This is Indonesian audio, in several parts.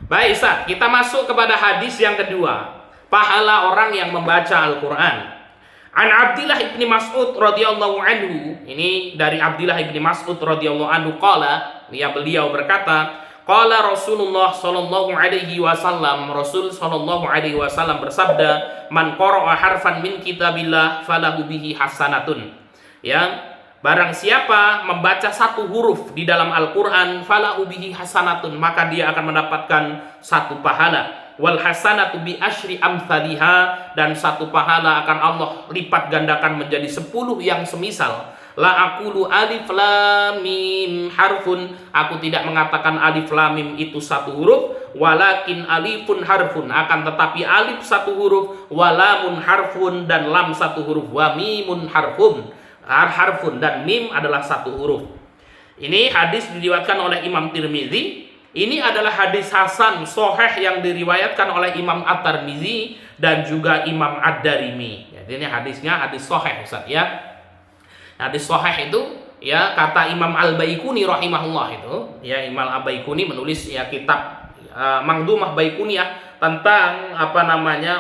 Baik, Ustaz, kita masuk kepada hadis yang kedua. Pahala orang yang membaca Al-Quran. An Abdillah ibni Mas'ud radhiyallahu anhu. Ini dari Abdillah ibni Mas'ud radhiyallahu anhu qala, beliau berkata, qala Rasulullah sallallahu alaihi wasallam, Rasul sallallahu alaihi wasallam bersabda, man qara'a harfan min kitabillah falahu bihi hasanatun. Ya, barang siapa membaca satu huruf di dalam Al-Quran, falahu bihi hasanatun, maka dia akan mendapatkan satu pahala. Wal hasanatu bi asyri amthaliha, dan satu pahala akan Allah lipat gandakan menjadi 10 yang semisal. La aqulu alif lam mim harfun, aku tidak mengatakan alif lam mim itu satu huruf, walakin alifun harfun, akan tetapi alif satu huruf, walamun harfun, dan lam satu huruf, wa mimun harfun, dan mim adalah satu huruf. Ini hadis diriwayatkan oleh Imam Tirmizi. Ini adalah hadis hasan sahih yang diriwayatkan oleh Imam At-Tirmizi dan juga Imam Ad-Darimi. Jadi ini hadisnya hadis sahih, Ustaz, ya. Hadis sahih itu, ya, kata Imam Al-Baiquni rahimahullah itu, ya, Imam Al-Baiquni menulis, ya, kitab Mangdumah Baiquniyah tentang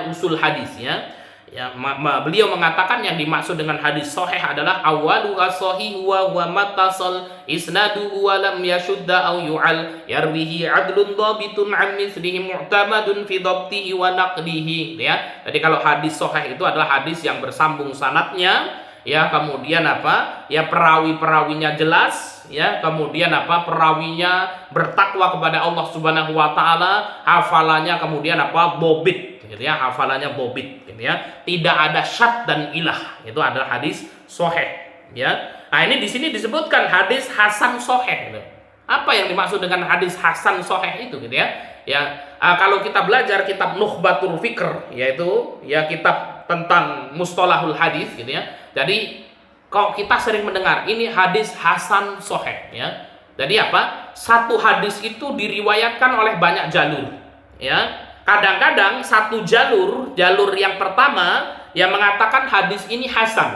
usul hadis, ya. Ya, beliau mengatakan yang dimaksud dengan hadis sahih adalah awalu as-sahih wa matasal isnaduhu wa lam yashudda aw yu'al yarwihi adlun dhabitun an mithlihi mu'tamadun fi dhabtihi wa naqlihi, ya. Jadi kalau hadis sahih itu adalah hadis yang bersambung sanadnya, ya, kemudian perawi-perawinya jelas, ya, kemudian perawinya bertakwa kepada Allah Subhanahu wa taala, hafalannya kemudian bobit, gitu ya, hafalannya bobit, gitu ya, tidak ada syad dan ilah. Itu adalah hadis sahih, ya. Nah, ini di sini disebutkan hadis hasan sahih, gitu. Apa yang dimaksud dengan hadis hasan sahih itu, gitu ya? Ya, kalau kita belajar kitab Nukhbatul Fikr, yaitu, ya, kitab tentang mustalahul hadis, gitu ya. Jadi kok kita sering mendengar ini hadis hasan sahih, ya. Jadi satu hadis itu diriwayatkan oleh banyak jalur, ya. Kadang-kadang satu jalur yang pertama yang mengatakan hadis ini hasan,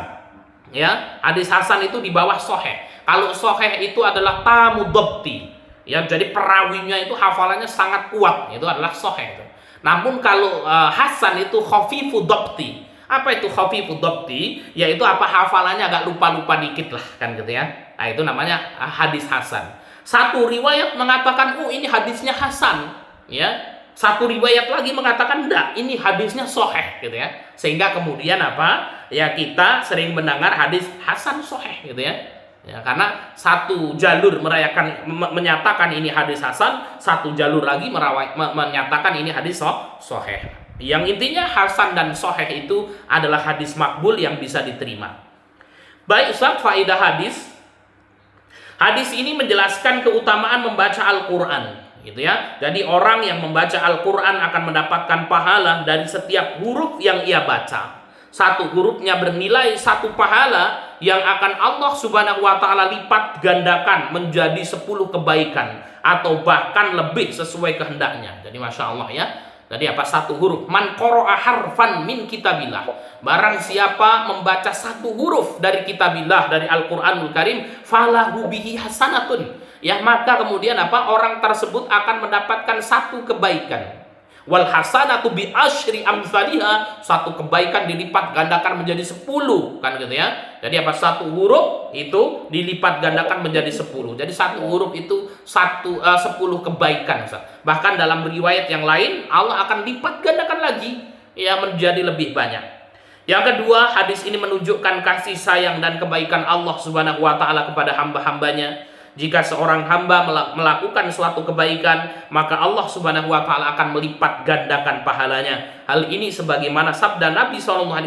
ya. Hadis hasan itu di bawah sahih. Kalau sahih itu adalah tamu dhabti, ya, jadi perawinya itu hafalannya sangat kuat, itu adalah sahih. Namun kalau hasan itu khafifu dhabti. Apa itu khafifu dhabti? Yaitu hafalannya agak lupa-lupa dikit lah, kan, gitu ya. Nah, itu namanya hadis hasan. Satu riwayat mengatakan, oh, ini hadisnya hasan, ya. Satu riwayat lagi mengatakan, enggak, ini hadisnya sahih, gitu ya. Sehingga kemudian ya, kita sering mendengar hadis hasan sahih, gitu ya. Ya, karena satu jalur menyatakan ini hadis hasan, satu jalur lagi menyatakan ini hadis sahih. Yang intinya hasan dan sahih itu adalah hadis makbul yang bisa diterima. Baik, Ustaz, faedah hadis. Hadis ini menjelaskan keutamaan membaca Al-Quran, gitu ya. Jadi orang yang membaca Al-Quran akan mendapatkan pahala dari setiap huruf yang ia baca. Satu hurufnya bernilai satu pahala yang akan Allah Subhanahu wa taala lipat gandakan menjadi 10 kebaikan atau bahkan lebih sesuai kehendaknya. Jadi Masya Allah, ya. Jadi satu huruf, man qara'a harfan min kitabillah, barang siapa membaca satu huruf dari kitabillah, dari Al-Quranul Karim, falahu bihi hasanatun, ya, maka kemudian orang tersebut akan mendapatkan satu kebaikan. Wal hasanatu bi asyri amsalihha, satu kebaikan dilipat gandakan menjadi 10, kan, gitu ya. Jadi satu huruf itu dilipat gandakan menjadi 10. Jadi satu huruf itu 10 kebaikan, Ustaz. Bahkan dalam riwayat yang lain Allah akan lipat gandakan lagi, ya, menjadi lebih banyak. Yang kedua, hadis ini menunjukkan kasih sayang dan kebaikan Allah Subhanahu wa taala kepada hamba-hambanya. Jika seorang hamba melakukan suatu kebaikan, maka Allah Subhanahu wa taala akan melipat gandakan pahalanya. Hal ini sebagaimana sabda Nabi SAW,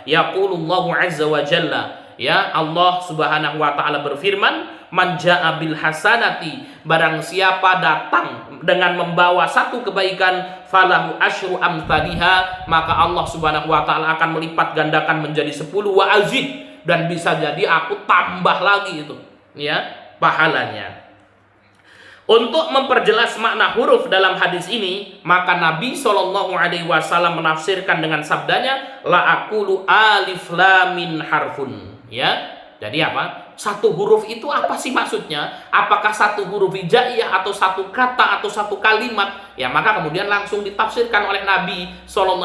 yaqulullahu azza wa jalla, ya, Allah Subhanahu wa taala berfirman, man jaa bil hasanati, barang siapa datang dengan membawa satu kebaikan, falahu asyru amthaliha, maka Allah Subhanahu wa taala akan melipat gandakan menjadi 10, wa azid, dan bisa jadi aku tambah lagi itu, ya, pahalanya. Untuk memperjelas makna huruf dalam hadis ini, maka Nabi SAW menafsirkan dengan sabdanya, la aqulu alif lam min harfun, ya. Jadi satu huruf itu apa sih maksudnya? Apakah satu huruf hijaiyah atau satu kata atau satu kalimat? Ya, maka kemudian langsung ditafsirkan oleh Nabi SAW.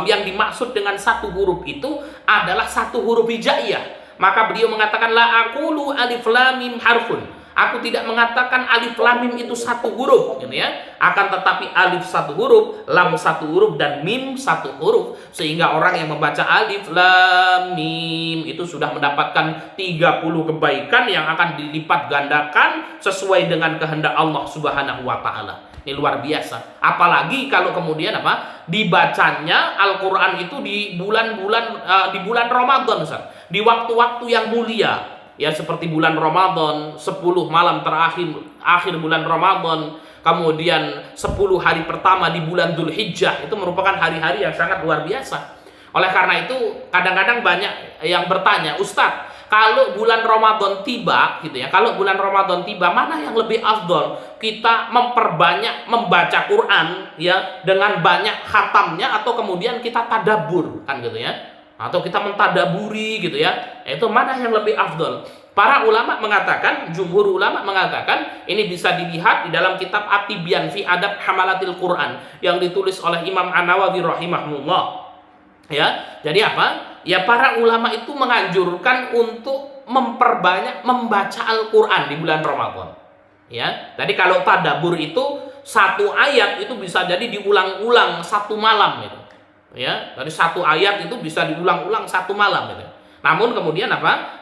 Yang dimaksud dengan satu huruf itu adalah satu huruf hijaiyah. Maka beliau mengatakan la aqulu alif lam mim harfun. Aku tidak mengatakan alif lam mim itu satu huruf, gitu ya. Akan tetapi alif satu huruf, lam satu huruf, dan mim satu huruf. Sehingga orang yang membaca alif lam mim itu sudah mendapatkan 30 kebaikan yang akan dilipat gandakan sesuai dengan kehendak Allah Subhanahu wa taala. Ini luar biasa. Apalagi kalau kemudian dibacanya Al-Qur'an itu di bulan Ramadan, Ustaz. Di waktu-waktu yang mulia. Ya, seperti bulan Ramadan, 10 malam terakhir akhir bulan Ramadan, kemudian 10 hari pertama di bulan Dzulhijjah, itu merupakan hari-hari yang sangat luar biasa. Oleh karena itu, kadang-kadang banyak yang bertanya, Ustadz, kalau bulan Ramadan tiba, gitu ya, kalau bulan Ramadan tiba, mana yang lebih afdol? Kita memperbanyak membaca Quran, ya, dengan banyak khatamnya, atau kemudian kita tadabbur, kan gitu ya? Atau kita mentadaburi, gitu ya, itu mana yang lebih afdol? Para ulama mengatakan, jumhur ulama mengatakan, ini bisa dilihat di dalam kitab At-Tibyan fi Adab Hamalatil Quran yang ditulis oleh Imam An-Nawawi rahimahullah. Ya, jadi apa? Ya, para ulama itu menganjurkan untuk memperbanyak membaca Al-Quran di bulan Ramadan. Ya, jadi kalau tadabur itu satu ayat itu bisa jadi diulang-ulang satu malam gitu. Ya, dari satu ayat itu bisa diulang-ulang satu malam gitu. Namun kemudian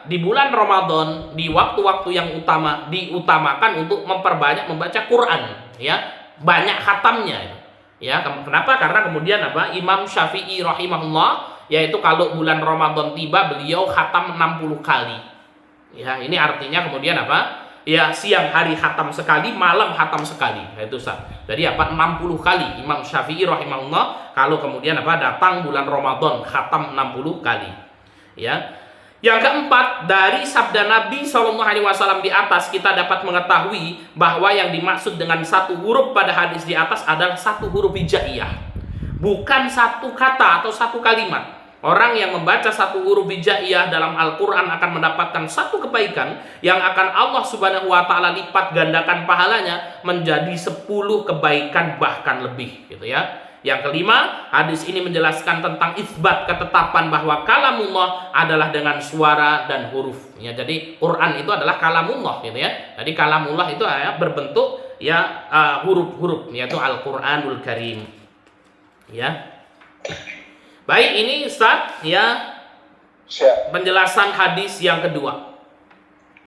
di bulan Ramadan, di waktu-waktu yang diutamakan untuk memperbanyak membaca Quran, ya, banyak khatamnya. Ya, kenapa? Karena kemudian Imam Syafi'i rahimahullah, yaitu kalau bulan Ramadan tiba beliau khatam 60 kali. Ya, ini artinya kemudian ya, siang hari khatam sekali, malam khatam sekali. Itu Ustaz. Jadi 60 kali Imam Syafi'i rahimahullah kalau kemudian datang bulan Ramadan khatam 60 kali. Ya. Yang keempat, dari sabda Nabi SAW di atas kita dapat mengetahui bahwa yang dimaksud dengan satu huruf pada hadis di atas adalah satu huruf hijaiyah. Bukan satu kata atau satu kalimat. Orang yang membaca satu huruf hijaiyah dalam Al-Quran akan mendapatkan satu kebaikan yang akan Allah Subhanahu wa ta'ala lipat gandakan pahalanya menjadi 10 kebaikan bahkan lebih, gitu ya. Yang kelima, hadis ini menjelaskan tentang isbat ketetapan bahwa kalamullah adalah dengan suara dan huruf. Ya, jadi Quran itu adalah kalamullah, gitu ya. Jadi kalamullah itu berbentuk huruf-huruf, yaitu Al-Quranul Karim. Ya. Baik, ini Ustaz, ya, penjelasan hadis yang kedua.